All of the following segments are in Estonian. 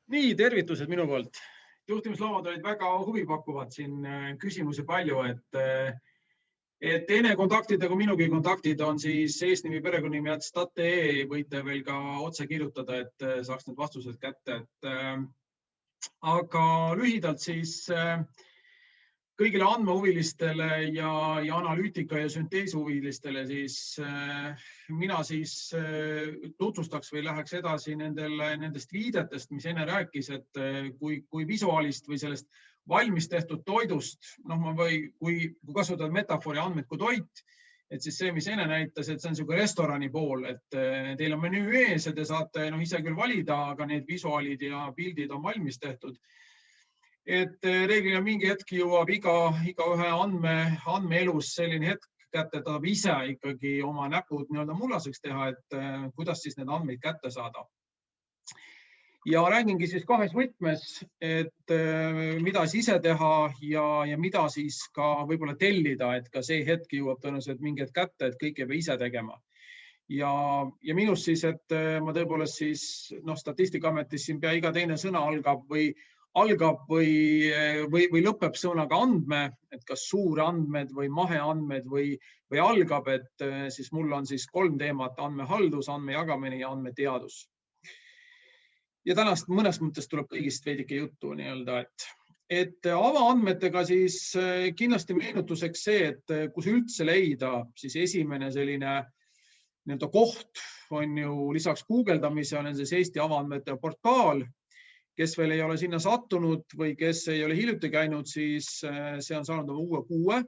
Nii, tervitused minu poolt. Juhtimislauad olid väga huvipakkuvad, siin küsimusi palju, et enne kontaktidega minugi kontaktid on siis eesnimi perekonnanimi @stat.ee, võite veel ka otse kirjutada, et saaks need vastused kätte. Aga lühidalt siis kõigile andmehuvilistele ja analüütika ja sünteeshuvilistele siis mina siis tutvustaks või läheks edasi nendest viidetest, mis enne rääkis, et kui visuaalist või sellest valmis tehtud toidust, kui kasutada metafoori andmed kui toit, et siis see, mis enne näitas, et see on selline restorani pool, et teil on menüü ees ja te saate ise küll valida, aga need visuaalid ja pildid on valmis tehtud. Et reeglina mingi hetk jõuab igaühe andmeelus selline hetk kätte, ta ise ikkagi oma näpud mullaseks teha, et kuidas siis need andmeid kätte saada. Ja räägingi siis kahes võtmes, et mida siis ise teha ja mida siis ka võib-olla tellida, et ka see hetk jõuab tõenäoliselt mingi hetk kätte, et kõik ei pea ise tegema. Ja minust siis, et ma tõepoolest siis Statistikaametis siin pea iga teine sõna algab või lõpeb sõnaga andme, et kas suurandmed või maheandmed või algab, et siis mul on siis 3 teemat: andmehaldus, andmejagamine ja andmeteadus. Ja tänast mõnes mõttes tuleb kõigist veidike juttu et avaandmetega siis kindlasti meenutuseks see, et kus üldse leida, siis esimene selline koht on ju lisaks guugeldamise on siis Eesti avaandmete portaal. Kes veel ei ole sinna sattunud või kes ei ole hiljuti käinud, siis see on saanud uue kuue.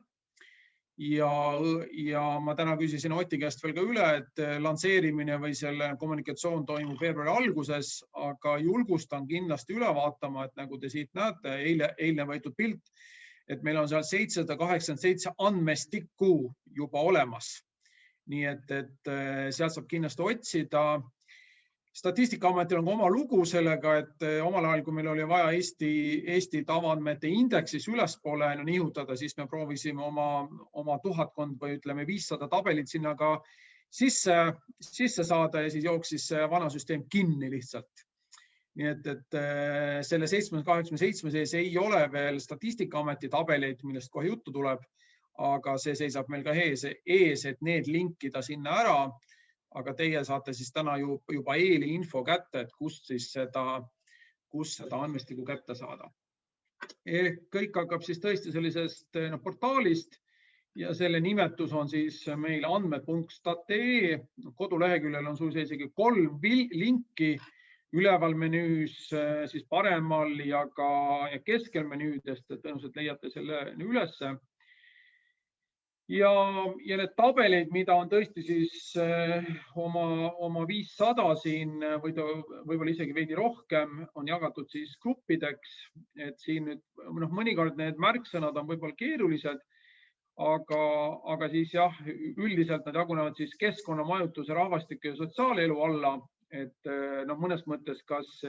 Ja ma täna küsisin Oti käest veel ka üle, et lansseerimine või selle kommunikatsioon toimub veebruari alguses, aga julgustan kindlasti üle vaatama, et nagu te siit näete, eilne võetud pilt, et meil on seal 787 andmestikku juba olemas. Nii et sealt saab kindlasti otsida. Statistikaametil on ka oma lugu sellega, et omal ajal, kui meil oli vaja Eesti avaandmete indeksis ülespoole nihutada, siis me proovisime oma 1000 või ütleme 500 tabelit sinna ka sisse saada ja siis jooksis vana süsteem kinni lihtsalt. Nii et selle 787 sees ei ole veel Statistikaameti tabeleid, millest kohe juttu tuleb, aga see seisab meil ka ees, et need linkida sinna ära. Aga teie saate siis täna juba eeli info kätte, et kust seda andmestiku kätte saada. Kõik hakkab siis tõesti sellisest portaalist ja selle nimetus on siis meil andmed.stat.ee. Koduleheküljel on sul isegi 3 linki üleval menüüs, siis paremal ja ka keskel menüüdest, et tõenäoliselt leiate selle ülesse. Ja need tabeleid, mida on tõesti siis oma 500 siin või võib-olla isegi veidi rohkem, on jagatud siis gruppideks. Et siin nüüd mõnikord need märksõnad on võib-olla keerulised, aga siis jah, üldiselt nad jagunevad siis keskkonna, majutuse, rahvastiku ja sotsiaalelu alla. Et mõnes mõttes kas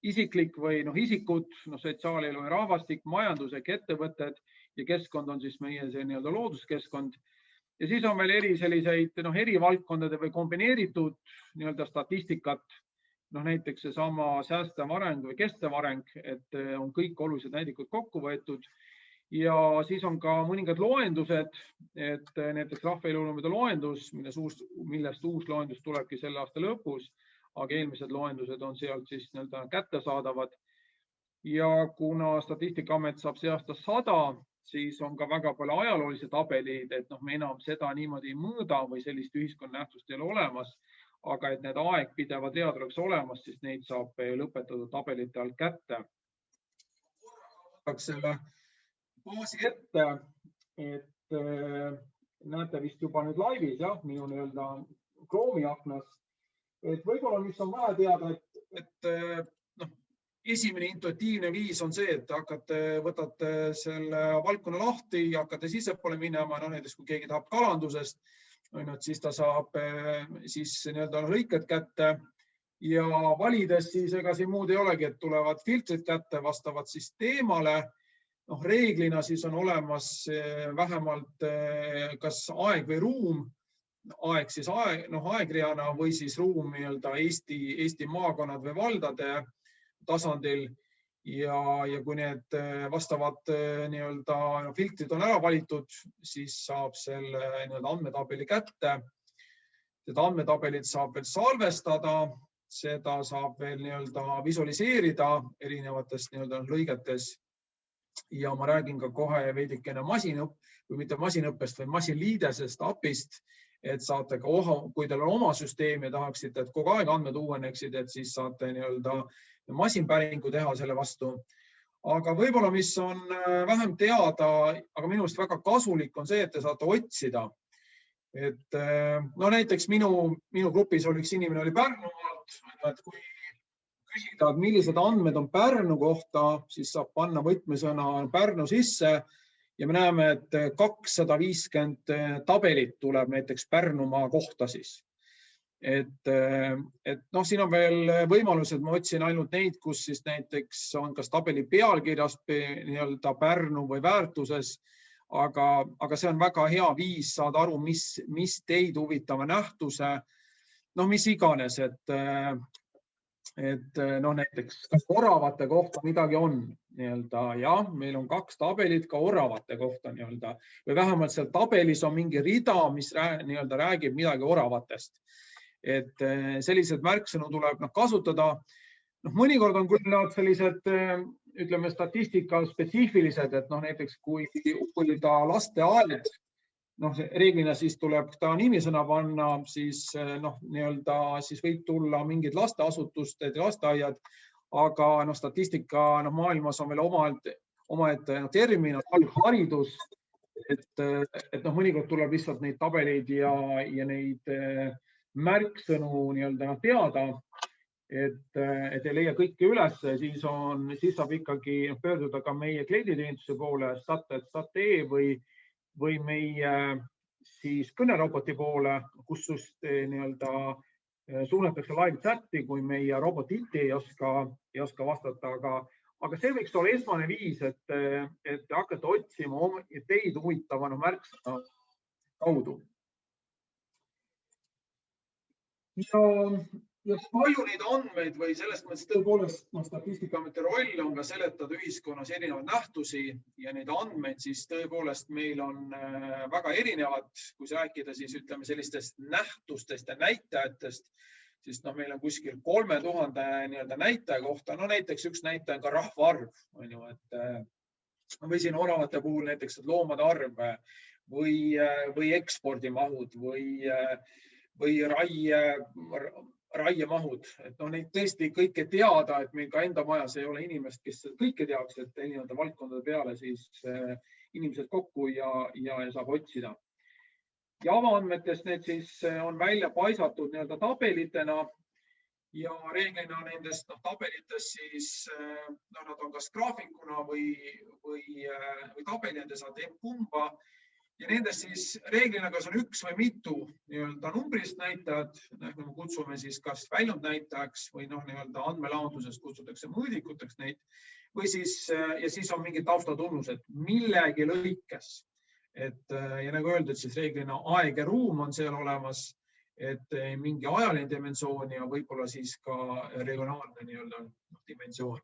isiklik või isikud, sotsiaalelu ja rahvastik, majandus ehk ettevõtted ja keskkond on siis meie see looduskeskkond. Ja siis on veel eri valdkondade või kombineeritud statistikat, näiteks seesama säästev areng või kestev areng, et on kõik olulised näidikud kokku võetud. Ja siis on ka mõningad loendused, et näiteks rahvaeluloomade loendus, millest uus loendus tulebki selle aasta lõpus, aga eelmised loendused on sealt siis kättesaadavad. Ja kuna Statistikaamet saab see aasta 100, siis on ka väga palju ajaloolisi tabeleid, et me enam seda niimoodi ei mõõda või sellist ühiskonna nähtust ei ole olemas, aga et need aegpideva teada oleks olemas, siis neid saab lõpetatud tabelite alt kätte. Võtaks selle baasi ette, et näete vist juba nüüd laivis, jah, minu Chrome'i aknas. Et võib-olla, mis on vaja teada, et esimene intuitiivne viis on see, et võtate selle valdkonna lahti ja hakkate sissepoole minema, näiteks kui keegi tahab kalandusest, siis ta saab siis lõiked kätte ja valides siis ega siin muud ei olegi, et tulevad filtrid kätte vastavad siis teemale. Reeglina siis on olemas vähemalt kas aeg või ruum, aeg siis aegreana või siis ruum Eesti maakonnad või valdade tasandil ja kui need vastavad filtrid on ära valitud, siis saab selle andmetabeli kätte. Seda andmetabelit saab veel salvestada, seda saab veel visualiseerida erinevates lõigetes. Ja ma räägin ka kohe veidikene või mitte masinõppest või masinliidesest apist, et saate ka, kui teil on oma süsteem ja tahaksite, et kogu aeg andmed uueneksid, et siis saate masinpäringu teha selle vastu. Aga võib-olla, mis on vähem teada, aga minu arust väga kasulik on see, et te saate otsida. Et näiteks minu grupis üks inimene oli Pärnumaalt, et kui küsida, et millised andmed on Pärnu kohta, siis saab panna võtmesõna Pärnu sisse ja me näeme, et 250 tabelit tuleb näiteks Pärnumaa kohta siis. Et siin on veel võimalused, ma otsin ainult neid, kus siis näiteks on kas tabeli pealkirjas Pärnu või väärtuses, aga see on väga hea viis saada aru, mis teid huvitava nähtuse, mis iganes, et näiteks kas oravate kohta midagi on, jah, meil on 2 tabelit ka oravate kohta või vähemalt seal tabelis on mingi rida, mis räägib midagi oravatest. Et sellised märksõnu tuleb kasutada. Mõnikord on küll nad sellised, ütleme, statistika spetsiifilised, et näiteks kui uurida lasteaed, reeglina siis tuleb ta nimisõna panna, siis võib tulla mingid lasteasutused ja lasteaiad, aga statistika maailmas on veel omaette termin, haridus, et mõnikord tuleb lihtsalt neid tabeleid ja neid märksõnu teada, et ei leia kõike üles, siis saab ikkagi pöörduda ka meie klienditeeninduse poole stat.ee või meie siis kõneroboti poole, kus suunatakse live chati, kui meie robot IT ei oska vastata, aga see võiks olla esmane viis, et hakata otsima teid huvitava märksõna kaudu. Ja palju neid andmeid või sellest mõttes tõepoolest Statistikaameti roll on ka seletada ühiskonnas erinevaid nähtusi ja neid andmeid siis tõepoolest meil on väga erinevad, kui rääkida siis ütleme sellistest nähtustest ja näitajatest, siis meil on kuskil 3000 näitaja kohta, näiteks üks näitaja on ka rahvaarv, või siin oravate puhul näiteks loomade arv või ekspordimahud või raiemahud, et neid tõesti kõike teada, et meil ka enda majas ei ole inimest, kes kõike teaks, et erinevate valdkondade peale siis inimesed kokku ja saab otsida. Ja avaandmetest need siis on välja paisatud tabelitena ja reeglina nendest tabelitest siis nad on kas graafikuna või tabeli, te saate kumba. Ja nendest siis reeglina kas on üks või mitu numbrilist näitajat, me kutsume siis kas väljundnäitajaks või andmelaonduses kutsutakse mõõdikuteks neid, või siis on mingid taustatunnused millegi lõikes. Ja nagu öeldud, siis reeglina aeg ja ruum on seal olemas, et mingi ajaline dimensioon ja võib-olla siis ka regionaalne dimensioon.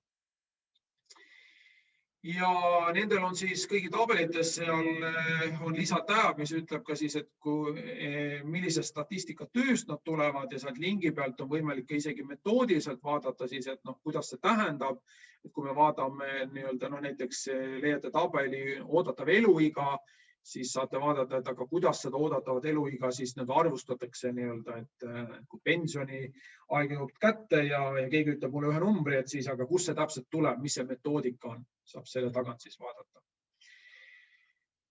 Ja nendel on siis kõigi tabelites seal on lisatäb, mis ütleb ka siis, et millisest statistikatööst nad tulevad ja sealt lingi pealt on võimalik ka isegi metoodiliselt vaadata siis, et kuidas see tähendab, et kui me vaatame näiteks leiate tabeli oodatav eluiga, siis saate vaadata, et aga kuidas seda oodatavat eluiga siis arvustatakse, et kui pensioni aeg jõuab kätte ja keegi ütleb mulle ühe numbri, et siis aga kus see täpselt tuleb, mis see metoodika on, saab selle tagant siis vaadata.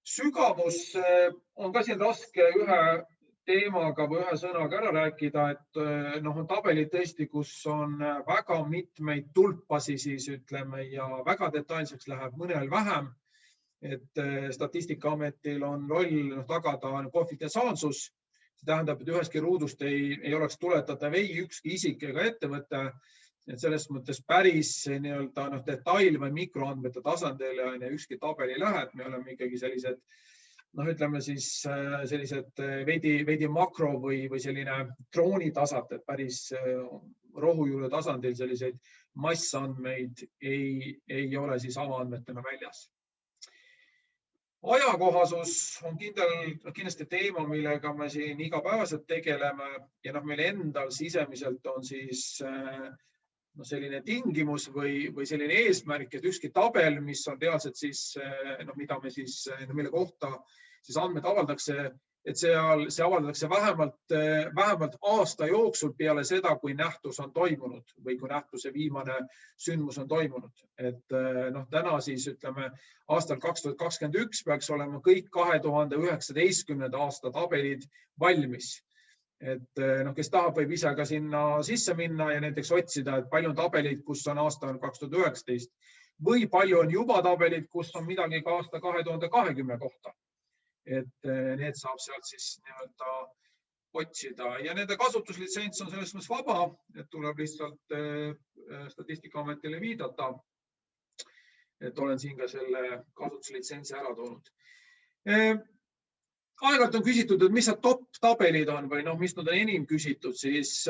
Sügavus on ka siin raske ühe teemaga või ühe sõnaga ära rääkida, et on tabelid tõesti, kus on väga mitmeid tulpasi siis ütleme ja väga detailseks läheb mõnel vähem. Et Statistikaametil on roll tagada konfidentsiaalsus. See tähendab, et ühestki ruudust ei oleks tuletatav ei ükski isik ega ettevõte. Et selles mõttes päris detail- või mikroandmete tasandile ükski tabel ei lähe. Me oleme ikkagi sellised, ütleme siis sellised veidi makro või selline droonitasand, et päris rohujuure tasandil selliseid massandmeid ei ole siis avaandmetena väljas. Ajakohasus on kindlasti teema, millega me siin igapäevaselt tegeleme ja meil endal sisemiselt on siis selline tingimus või selline eesmärk, et ükski tabel, mis on reaalselt siis, mille kohta siis andmed avaldakse, et see avaldatakse vähemalt aasta jooksul peale seda, kui nähtus on toimunud või kui nähtuse viimane sündmus on toimunud. Et täna siis ütleme aastal 2021 peaks olema kõik 2019. aasta tabelid valmis. Et kes tahab, võib ise ka sinna sisse minna ja näiteks otsida, et palju on tabelid, kus on aasta 2019 või palju on juba tabelid, kus on midagi ka aasta 2020 kohta. Et need saab sealt siis otsida ja nende kasutuslitsents on selles mõttes vaba, et tuleb lihtsalt Statistikaametile viidata, et olen siin ka selle kasutuslitsentsi ära toonud. Aeg-ajalt on küsitud, et mis need top tabelid on või mis nad on enim küsitud, siis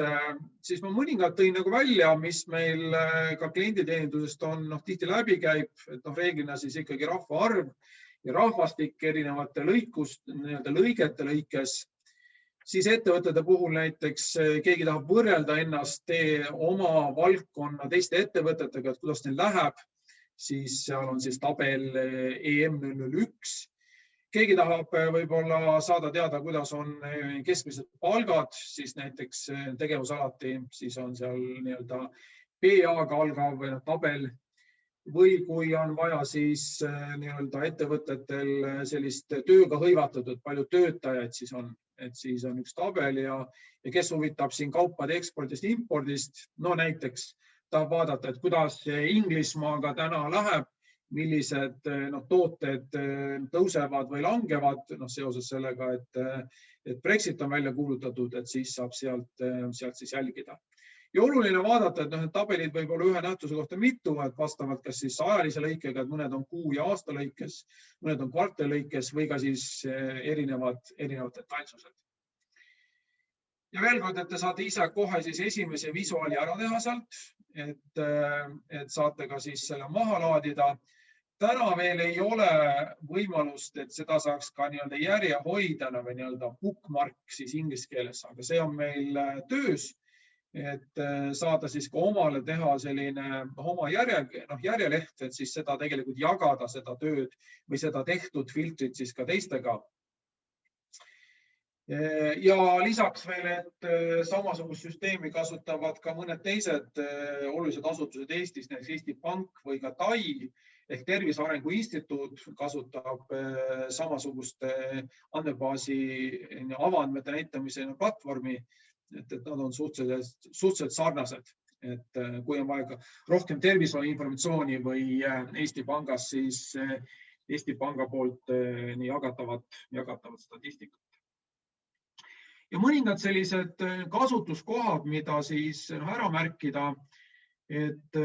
ma mõningad tõin välja, mis meil ka klienditeenindusest on tihti läbi käib, et reeglina siis ikkagi rahvaarv ja rahvastik erinevate lõigete lõikes, siis ettevõtete puhul näiteks keegi tahab võrrelda ennast oma valdkonna teiste ettevõtetega, et kuidas neil läheb, siis seal on siis tabel EM001. Keegi tahab võib-olla saada teada, kuidas on keskmised palgad, siis näiteks tegevusalati, siis on seal PA-ga algav või tabel. Või kui on vaja siis ettevõtetel sellist tööga hõivatud, et palju töötajaid siis on, et siis on üks tabel ja kes huvitab siin kaupade ekspordist, impordist, näiteks tahab vaadata, et kuidas Inglismaaga täna läheb, millised tooted tõusevad või langevad seoses sellega, et Brexit on välja kuulutatud, et siis saab sealt siis jälgida. Ja oluline vaadata, et need tabelid võib olla ühe nähtuse kohta mitu, et vastavalt kas siis ajalise lõikega, et mõned on kuu ja aasta lõikes, mõned on kvartali lõikes või ka siis erinevad detailsused. Ja veel kord, et te saate ise kohe siis esimese visuaali ära teha sealt, et saate ka siis selle maha laadida. Täna veel ei ole võimalust, et seda saaks ka järje hoida või bookmark siis inglise keeles, aga see on meil töös. Et saada siis ka omale teha selline oma järjeleht, et siis seda tegelikult jagada, seda tööd või seda tehtud filtrit siis ka teistega. Ja lisaks veel, et samasugust süsteemi kasutavad ka mõned teised olulised asutused Eestis, näiteks Eesti Pank või ka TAI ehk Tervise Arengu Instituut kasutab samasugust andmebaasi avaandmete näitamise platvormi. Et nad on suhteliselt sarnased, et kui on vaja rohkem tervishoiu informatsiooni või Eesti Pangas, siis Eesti Panga poolt jagatavat statistikat. Ja mõningad sellised kasutuskohad, mida siis ära märkida, et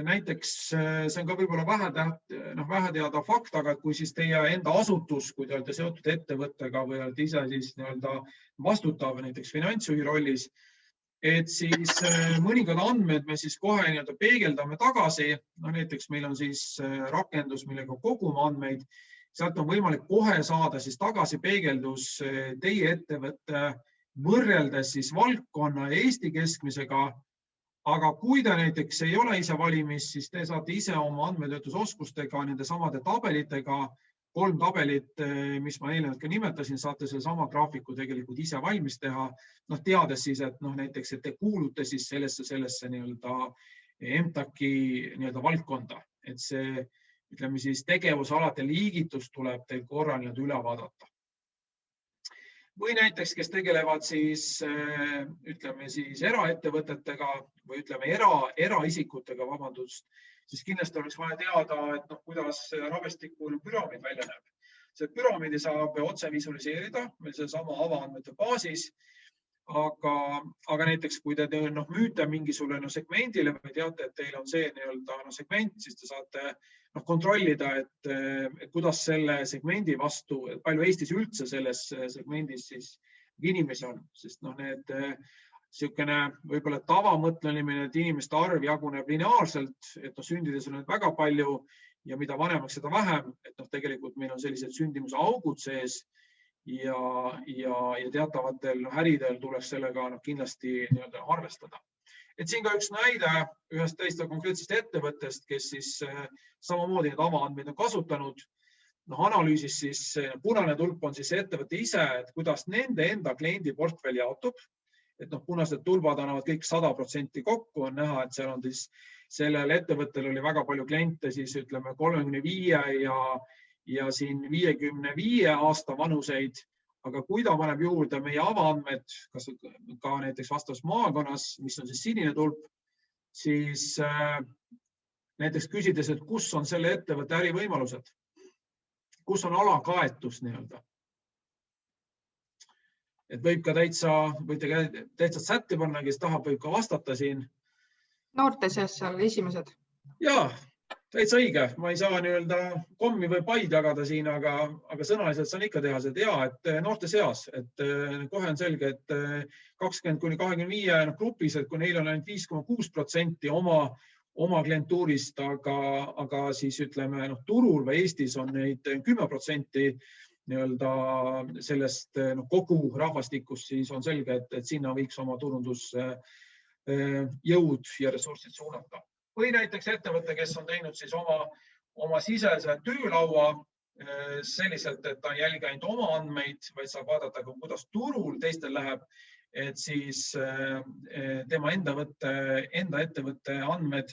näiteks see on ka võib-olla vähe teada fakt, aga kui siis teie enda asutus, kui te olete seotud ettevõttega või olete ise siis vastutav näiteks finantsjuhi rollis, et siis mõningad andmed me siis kohe peegeldame tagasi. Näiteks meil on siis rakendus, millega kogume andmeid. Sealt on võimalik kohe saada siis tagasi peegeldus teie ettevõtte võrreldes siis valdkonna ja Eesti keskmisega. Aga kui te näiteks ei ole ise valimis, siis te saate ise oma andmetöötlusoskustega, nende samade tabelitega, 3 tabelit, mis ma eelnevalt ka nimetasin, saate selle sama graafiku tegelikult ise valmis teha, teades siis, et näiteks, et te kuulute siis sellesse MTAK-i valdkonda, et see, ütleme siis, tegevusalade liigitus tuleb teil korra üle vaadata. Või näiteks, kes tegelevad siis, ütleme siis eraettevõtetega või ütleme eraisikutega, siis kindlasti oleks vaja teada, et kuidas rahvastikul püramiid välja näeb. See püramiidi saab otse visualiseerida meil sellesama avaandmete baasis, aga näiteks, kui te müüte mingisugune segmendile või teate, et teil on see segment, siis te saate kontrollida, et kuidas selle segmendi vastu, palju Eestis üldse selles segmendis siis inimesi on, sest need Siukene võib-olla tavamõtlemine, et inimeste arv jaguneb lineaarselt, et sündides on nüüd väga palju ja mida vanemaks, seda vähem, et tegelikult meil on sellised sündimuse augud sees ja teatavatel äridel tuleks sellega kindlasti arvestada. Et siin ka üks näide ühest täiesti konkreetsest ettevõttest, kes siis samamoodi need avaandmeid on kasutanud. Analüüsis siis punane tulp on siis ettevõte ise, et kuidas nende enda kliendi portfell jaotub. Et punased tulbad annavad kõik 100% kokku, on näha, et seal on siis sellel ettevõttel oli väga palju kliente siis ütleme 35 ja siin 55 aasta vanuseid. Aga kui ta paneb juurde meie avaandmed, kas ka näiteks vastavas maakonnas, mis on siis sinine tulp, siis näiteks küsides, et kus on selle ettevõtte ärivõimalused, kus on alakaetus nii-öelda. Et võib ka täitsa sätti panna, kes tahab, võib ka vastata siin. Noorte seas seal esimesed. Jaa. Täitsa õige, ma ei saa kommi või paid jagada siin, aga sõnaliselt saan ikka teha seda, et noorte seas, et kohe on selge, et 20–25 grupis, et kui neil on ainult 5,6% oma klientuurist, aga siis ütleme turul või Eestis on neid 10% sellest kogu rahvastikust, siis on selge, et sinna võiks oma turundusjõud ja ressursid suunata. Või näiteks ettevõte, kes on teinud siis oma sisese töölaua selliselt, et ta jälgi ainult oma andmeid, vaid saab vaadata, kuidas turul teistel läheb, et siis tema enda ettevõtte andmed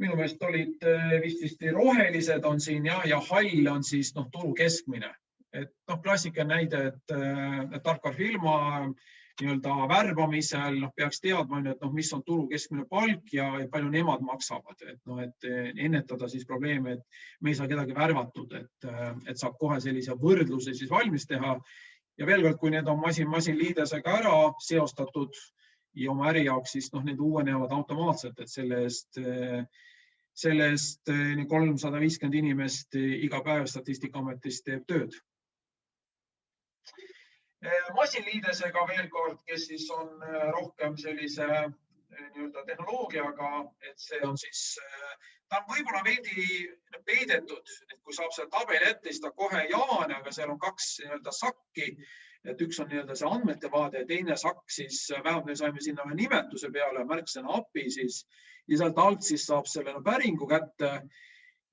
minu meelest olid vist rohelised on siin ja hall on siis turu keskmine. Et klassikaline näide, et tarkvarafirma värbamisel peaks teadma, mis on turu keskmine palk ja palju nemad maksavad, et ennetada siis probleeme, et me ei saa kedagi värvatud, et saab kohe sellise võrdluse siis valmis teha. Ja veel kord, kui need on masin-liidesega ära seostatud ja oma äri jaoks, siis need uuenevad automaatselt, et sellest 350 inimest iga päev Statistikaametis teeb tööd. Masinliidesega veel kord, kes siis on rohkem sellise tehnoloogiaga, et see on siis, ta on võib-olla veidi peidetud, et kui saab selle tabeli ette, siis ta kohe ei avane, aga seal on kaks sakki, et üks on see andmete vaade ja teine sakk, siis vähemalt me saime sinna nimetuse peale, märksõna API siis, ja sealt alt siis saab selle päringu kätte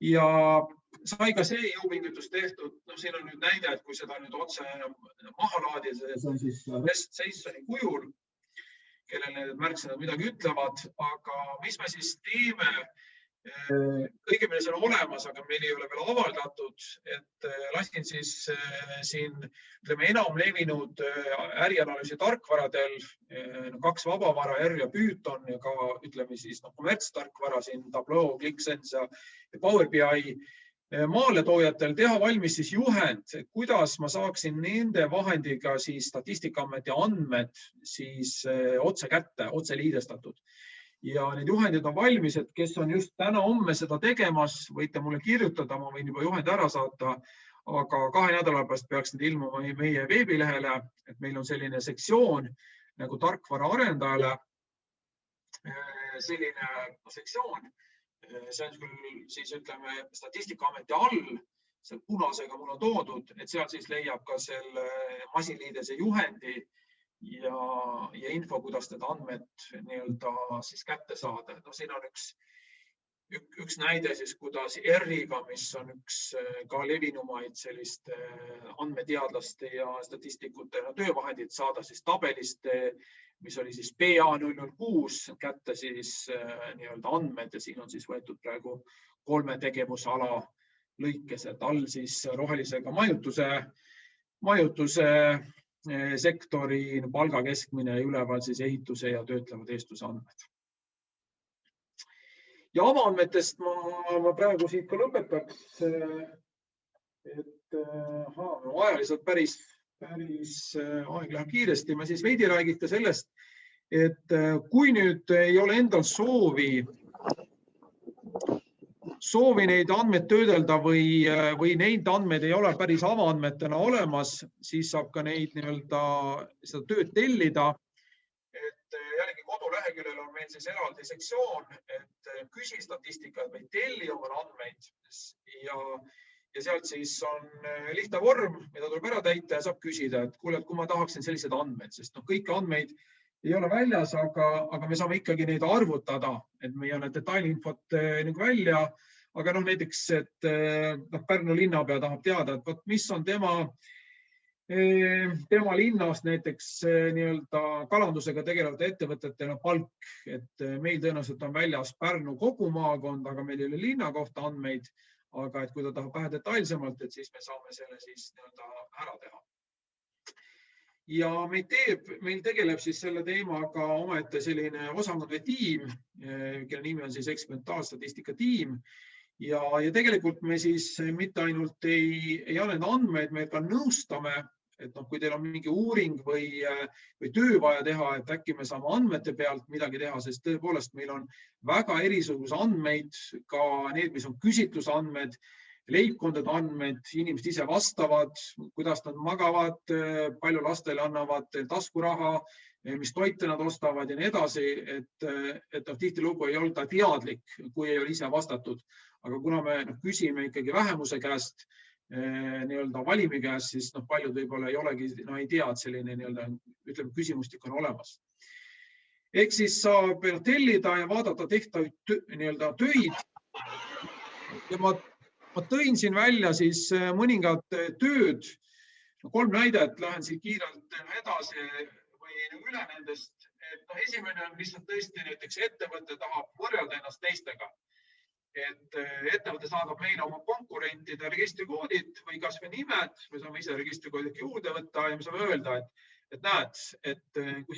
ja sai ka see jõupingutus tehtud. Siin on nüüd näide, et kui seda nüüd otse maha laadida, see on siis REST JSON-i kujul, kellel need märksõnad midagi ütlevad, aga mis me siis teeme? Õigemini see on olemas, aga meil ei ole veel avaldatud, et lasin siis siin enam levinud ärianalüüsi tarkvaradel, kaks vabavara, R ja Python ja ka ütleme siis kommertstarkvara siin Tableau, ClickSense ja Power BI maaletoojatel teha valmis siis juhend, kuidas ma saaksin nende vahendiga siis Statistikaameti andmed siis otse kätte, otse liidestatud. Ja need juhendid on valmis, et kes on just täna-homme seda tegemas, võite mulle kirjutada, ma võin juba juhendi ära saata, aga 2 nädala pärast peaks need ilmuma meie veebilehele, et meil on selline sektsioon nagu tarkvara arendajale, selline sektsioon, see on küll siis ütleme Statistikaameti all, see punasega mul on toodud, et seal siis leiab ka selle masinliidese juhendi ja info, kuidas need andmed siis kätte saada. Siin on üks näide siis, kuidas R-iga, mis on üks ka levinumaid selliste andmeteadlaste ja statistikute töövahendid saada siis tabelist, mis oli siis PA006 kätte siis andmed ja siin on siis võetud praegu 3 tegevusala lõikes, et all siis rohelisega majutuse sektori palga keskmine ja üleval siis ehituse ja töötleva tööstuse andmed. Ja avaandmetest ma praegu siit ka lõpetaks, et ajaliselt päris aeg läheb kiiresti. Ma siis veidi räägin ka sellest, et kui nüüd ei ole endal soovi neid andmeid töödelda või neid andmeid ei ole päris avaandmetena olemas, siis saab ka neid seda tööd tellida. Et leheküljel on meil siis eraldi sektsioon, et küsi statistikat või telli omale andmeid ja sealt siis on lihtne vorm, mida tuleb ära täita ja saab küsida, et kuule, kui ma tahaksin sellised andmeid, sest kõiki andmeid ei ole väljas, aga me saame ikkagi neid arvutada, et me ei anna detailinfot välja, aga näiteks, et Pärnu linnapea tahab teada, et mis on tema linnas näiteks kalandusega tegelevate ettevõtetena palk, et meil tõenäoliselt on väljas Pärnu kogu maakond, aga meil ei ole linna kohta andmeid, aga et kui ta tahab vähe detailsemalt, et siis me saame selle siis ära teha. Ja meil tegeleb siis selle teemaga omaette selline osakond või tiim, kelle nimi on siis eksperimentaalstatistika tiim. Ja tegelikult me siis mitte ainult ei anna andmeid, me ka nõustame, et kui teil on mingi uuring või töö vaja teha, et äkki me saame andmete pealt midagi teha, sest tõepoolest meil on väga erisuguse andmeid, ka need, mis on küsitlusandmed, leibkondade andmed, inimesed ise vastavad, kuidas nad magavad, palju lastele annavad taskuraha, mis toite nad ostavad ja nii edasi, et tihtilugu ei olda teadlik, kui ei ole ise vastatud. Aga kuna me küsime ikkagi vähemuse käest, valimi käest, siis paljud võib-olla ei olegi, ei tea, et selline küsimustik on olemas. Ehk siis saab tellida ja vaadata tehtav töid. Ja ma tõin siin välja siis mõningad tööd, 3 näidet, lähen siin kiirelt edasi või üle nendest. Esimene on lihtsalt tõesti näiteks ettevõte tahab võrrelda ennast teistega. Et ettevõte saadab meile oma konkurentide registrikoodid või kas või nimed, me saame ise registrikoodid juurde võtta ja me saame öelda, et näed, et kui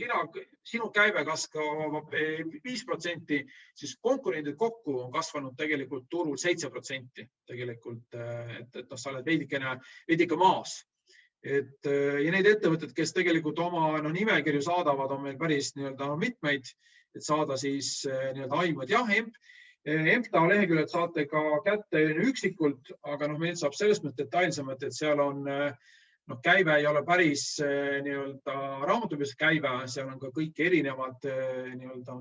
sinu käive kasvab 5%, siis konkurendid kokku on kasvanud tegelikult turul 7%. Tegelikult, et sa oled veidike maas. Ja need ettevõtted, kes tegelikult oma nimekirju saadavad, on meil päris mitmeid, et saada siis aimad. Jah, EMTA leheküljelt saate ka kätte üksikult, aga meil saab sellest mõttes detailsemalt, et seal on käive ei ole päris raamatupidamislik käive, seal on ka kõik erinevad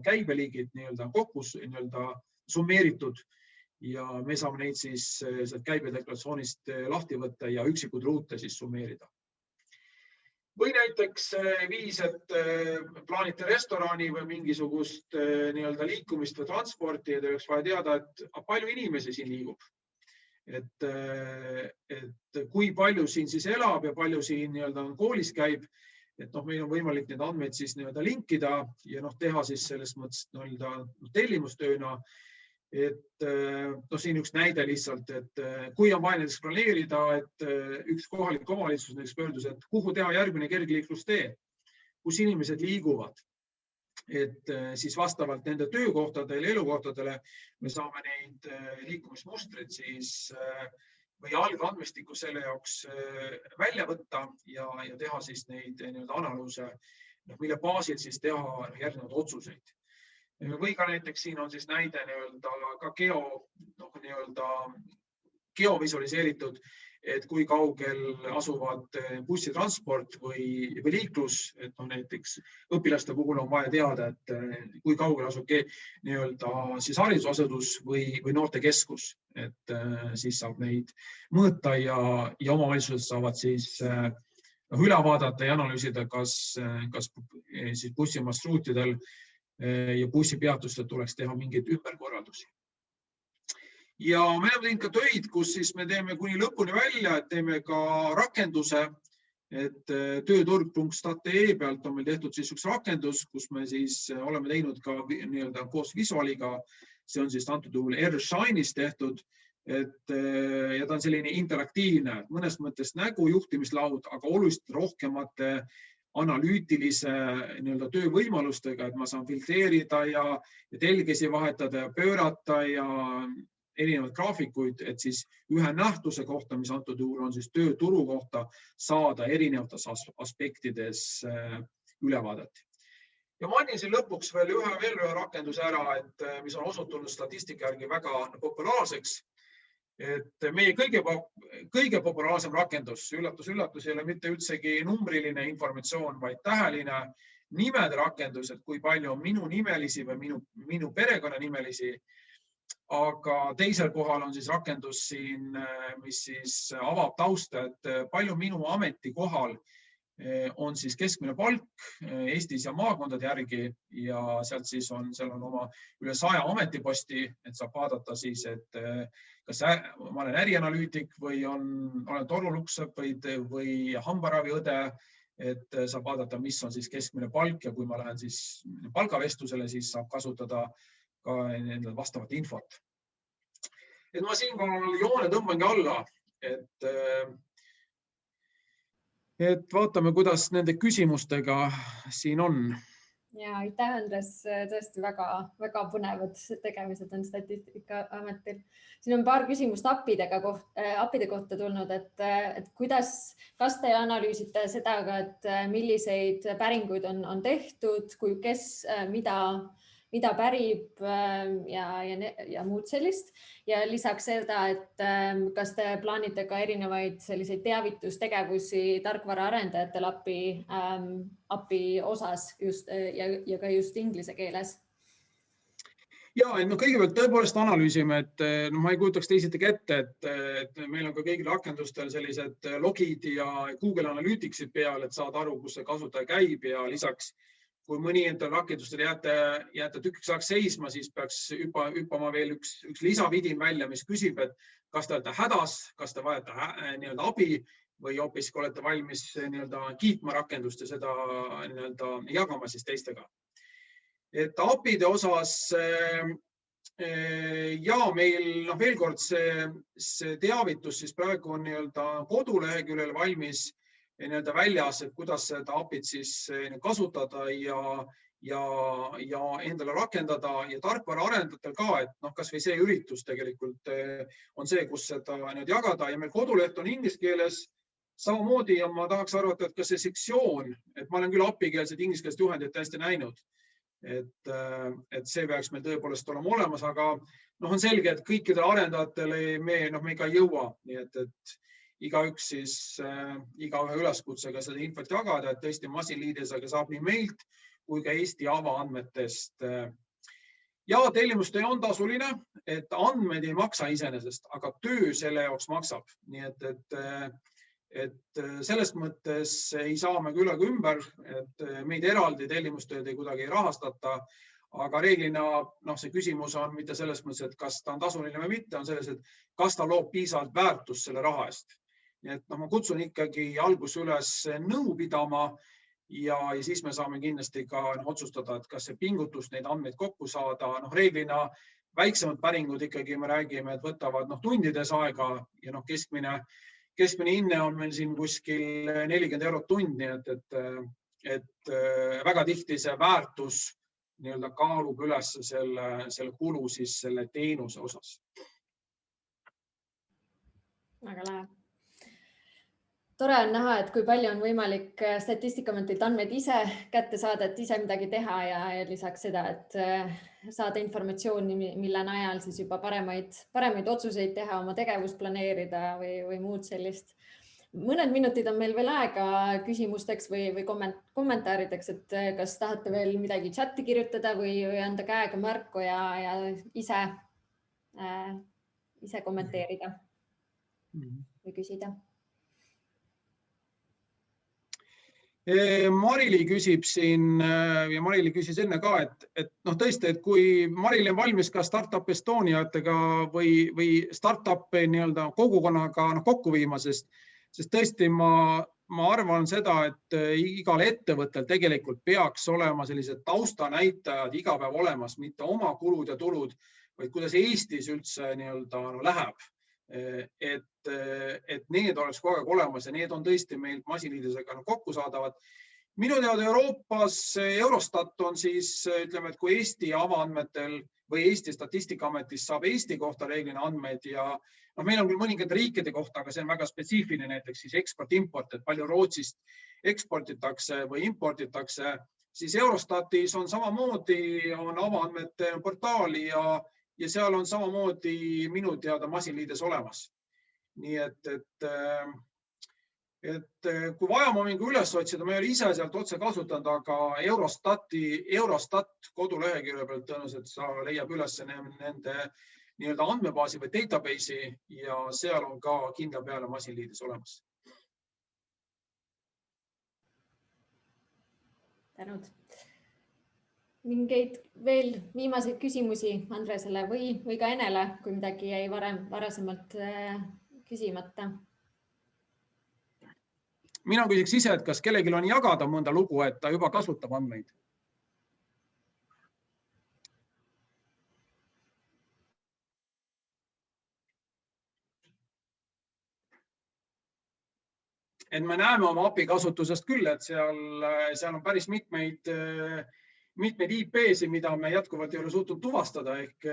käibeliigid kokku summeeritud ja me saame neid siis käibedeklaratsioonist lahti võtta ja üksikud ruute siis summeerida. Või näiteks viis, et plaanite restorani või mingisugust liikumist või transporti ja te oleks vaja teada, et palju inimesi siin liigub. Et kui palju siin siis elab ja palju siin koolis käib, et meil on võimalik need andmeid siis linkida ja teha siis selles mõttes tellimustööna. Et siin üks näide lihtsalt, et kui on vaja näiteks planeerida, et üks kohalik omavalitsus näiteks pöördus, et kuhu teha järgmine kergliiklustee, kus inimesed liiguvad, et siis vastavalt nende töökohtadele, elukohtadele me saame neid liikumismustreid siis või algandmestiku selle jaoks välja võtta ja teha siis neid analüüse, mille baasil siis teha järgnevad otsuseid. Või ka näiteks siin on siis näide ka geovisualiseeritud, et kui kaugel asuvad bussitransport või liiklus, et näiteks õpilaste puhul on vaja teada, et kui kaugel asub siis haridusasutus või noortekeskus, et siis saab neid mõõta ja omavalitsused saavad siis üle vaadata ja analüüsida, kas siis bussimarsruutidel ja bussipeatustel tuleks teha mingeid ümberkorraldusi. Ja me oleme teinud ka töid, kus siis me teeme kuni lõpuni välja, et teeme ka rakenduse, et tööturg.statee pealt on meil tehtud siis üks rakendus, kus me siis oleme teinud ka koos visuaaliga, see on siis antud juhul R-Shine'is tehtud, ja ta on selline interaktiivne, mõnes mõttes nägu juhtimislaud, aga oluliselt rohkemate analüütilise töövõimalustega, et ma saan filtreerida ja telgesi vahetada ja pöörata ja erinevad graafikuid, et siis ühe nähtuse kohta, mis antud juhul on siis tööturu kohta, saada erinevates aspektides ülevaadet. Ja mainin siin lõpuks veel ühe rakenduse ära, et mis on osutunud statistika järgi väga populaarseks. Et meie kõige populaarsem rakendus, üllatus, ei ole mitte üldsegi numbriline informatsioon, vaid täheline, nimede rakendus, et kui palju on minu nimelisi või minu perekonnanimelisi. Aga teisel kohal on siis rakendus siin, mis siis avab tausta, et palju minu ametikohal on siis keskmine palk Eestis ja maakondade järgi ja sealt siis seal on oma üle 100 ametiposti, et saab vaadata siis, et kas ma olen ärianalüütik või olen toruluksepp või hambaraviõde, et saab vaadata, mis on siis keskmine palk ja kui ma lähen siis palgavestlusele, siis saab kasutada ka vastavat infot. Et ma siinkohal joone tõmbangi alla, et vaatame, kuidas nende küsimustega siin on. Ja, aitäh, Andres. Tõesti väga põnevad tegemised on Statistikaametil. Siin on paar küsimust appide kohta tulnud, et kas te analüüsite seda, et milliseid päringuid on tehtud, kui kes mida pärib ja muud sellist. Ja lisaks seda, et kas te plaanite ka erinevaid selliseid teavitustegevusi tarkvara arendajatel API osas ja ka just inglise keeles? Ja, kõigepealt tõepoolest analüüsime, et ma ei kujutaks teisitegi ette, et meil on ka kõigil rakendustel sellised logid ja Google Analyticsid peal, et saad aru, kus see kasutaja käib ja lisaks kui mõni rakendustel jääte tükiks ajaks seisma, siis peaks hüppama veel üks lisavidin välja, mis küsib, et kas te olete hädas, kas te vajate abi või hoopis kui olete valmis kiitma rakendust ja seda jagama siis teistega. Et API-de osas ja meil veel kord see teavitus siis praegu on koduleheküljel valmis väljas, et kuidas seda API-t siis kasutada ja endale rakendada ja tarkvara arendajatel ka, et kas või see üritus tegelikult on see, kus seda jagada ja meil koduleht on inglise keeles samamoodi ja ma tahaks arvata, et ka see sektsioon, et ma olen küll API-keelset ingliskeelset juhendit täiesti näinud, et see peaks meil tõepoolest olema olemas, aga on selge, et kõikidele arendajatele me ka ei jõua, nii et igaüks siis igaühe üleskutsega seda infot jagada, et tõesti masinliidesega saab nii meilt kui ka Eesti avaandmetest. Ja tellimustöö on tasuline, et andmed ei maksa iseenesest, aga töö selle jaoks maksab. Nii et sellest mõttes ei saa me küll ümber, et meid eraldi tellimustööd ei kuidagi rahastata, aga reeglina see küsimus on mitte selles mõttes, et kas ta on tasuline või mitte, on selles, et kas ta loob piisavalt väärtust selle raha eest. Nii et ma kutsun ikkagi algus üles nõu pidama ja siis me saame kindlasti ka otsustada, et kas see pingutus neid andmeid kokku saada. Reeglina väiksemad päringud ikkagi me räägime, et võtavad tundides aega ja keskmine hinne on meil siin kuskil 40 € tund, nii et väga tihti see väärtus kaalub üles selle kulu siis selle teenuse osas. Väga lahe. Tore on näha, et kui palju on võimalik Statistikaametilt andmeid ise kätte saada, et ise midagi teha ja lisaks seda, et saada informatsiooni, mille najal siis juba paremaid otsuseid teha, oma tegevust planeerida või muud sellist. Mõned minutid on meil veel aega küsimusteks või kommentaarideks, et kas tahate veel midagi chati kirjutada või anda käega märku ja ise kommenteerida või küsida. Marili küsib siin ja Marili küsis enne ka, et tõesti, et kui Marili on valmis ka Startup Estoniatega või startup kogukonnaga kokku viima, sest tõesti ma arvan seda, et igal ettevõttel tegelikult peaks olema sellised taustanäitajad iga päev olemas, mitte oma kulud ja tulud, vaid kuidas Eestis üldse läheb. Et need oleks kogu aeg olemas ja need on tõesti meil masinliidesega kokku saadavad. Minu teada Euroopas Eurostat on siis, ütleme, et kui Eesti avaandmetel või Eesti Statistikaametis saab Eesti kohta reeglina andmeid ja meil on küll mõningate riikide kohta, aga see on väga spetsiifiline, näiteks siis eksport-import, et palju Rootsist eksportitakse või importitakse, siis Eurostatis on samamoodi on avaandmete portaali ja seal on samamoodi minu teada masinliides olemas. Nii et et kui vaja, ma võin ka üles otsida, ma ei ole ise sealt otse kasutanud, aga Eurostat kodulehekülje pealt tõenäoliselt sa leiab üles nende nii-öelda andmebaasi või database'i ja seal on ka kindla peale masinliidis olemas. Tänud. Mingeid veel viimaseid küsimusi Andresele või ka Enele, kui midagi jäi varasemalt küsimata? Mina küsiks ise, et kas kellelgi on jagada mõnda lugu, et ta juba kasutab andmeid. Et me näeme oma API kasutusest küll, et seal on päris mitmeid IP-si, mida me jätkuvalt ei ole suutnud tuvastada. Ehk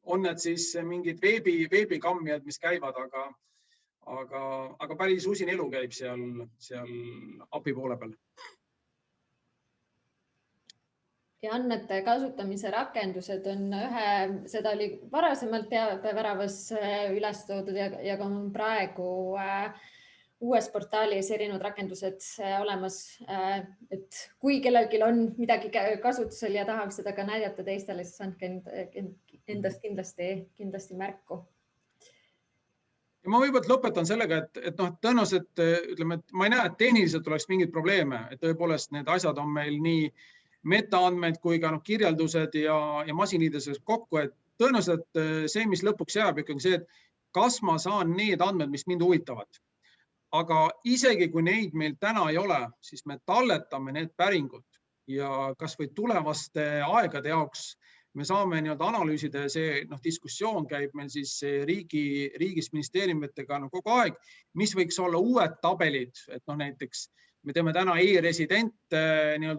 on need siis mingid veebikammijad, mis käivad, aga päris usin elu käib seal API poole peal. Ja andmete kasutamise rakendused on seda oli varasemalt teabeväravas üles toodud ja ka on praegu uues portaalis erinevad rakendused olemas. Et kui kellelgi on midagi kasutusel ja tahab seda ka näidata teistele, siis andke endast kindlasti märku. Ja ma võibolt lõpetan sellega, et tõenäoliselt ütleme, et ma ei näe, et tehniliselt oleks mingeid probleeme, et tõepoolest need asjad on meil nii metaandmed kui ka kirjeldused ja masinliides kokku, et tõenäoliselt see, mis lõpuks jääb ikkagi see, et kas ma saan need andmed, mis mind huvitavad. Aga isegi kui neid meil täna ei ole, siis me talletame need päringud ja kas või tulevaste aegade jaoks me saame analüüsida ja see diskussioon käib meil siis riigis ministeeriumitega kogu aeg, mis võiks olla uued tabelid, et näiteks me teeme täna e-resident,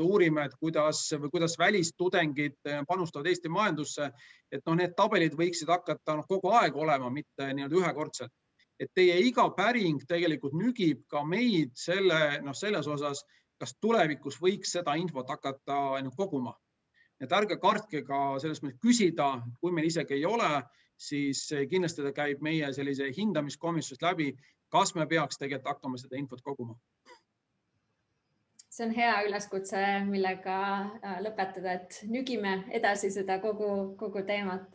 uurime, et kuidas välistudengid panustavad Eesti majandusse, et need tabelid võiksid hakata kogu aeg olema, mitte ühekordselt. Et teie iga päring tegelikult nügib ka meid selles osas, kas tulevikus võiks seda infot hakata koguma. Et ärge kartke ka selles mõttes küsida, kui meil isegi ei ole, siis kindlasti ta käib meie sellise hindamiskomisjonist läbi, kas me peaks tegelikult hakkama seda infot koguma. See on hea üleskutse, millega lõpetada, et nügime edasi seda kogu teemat.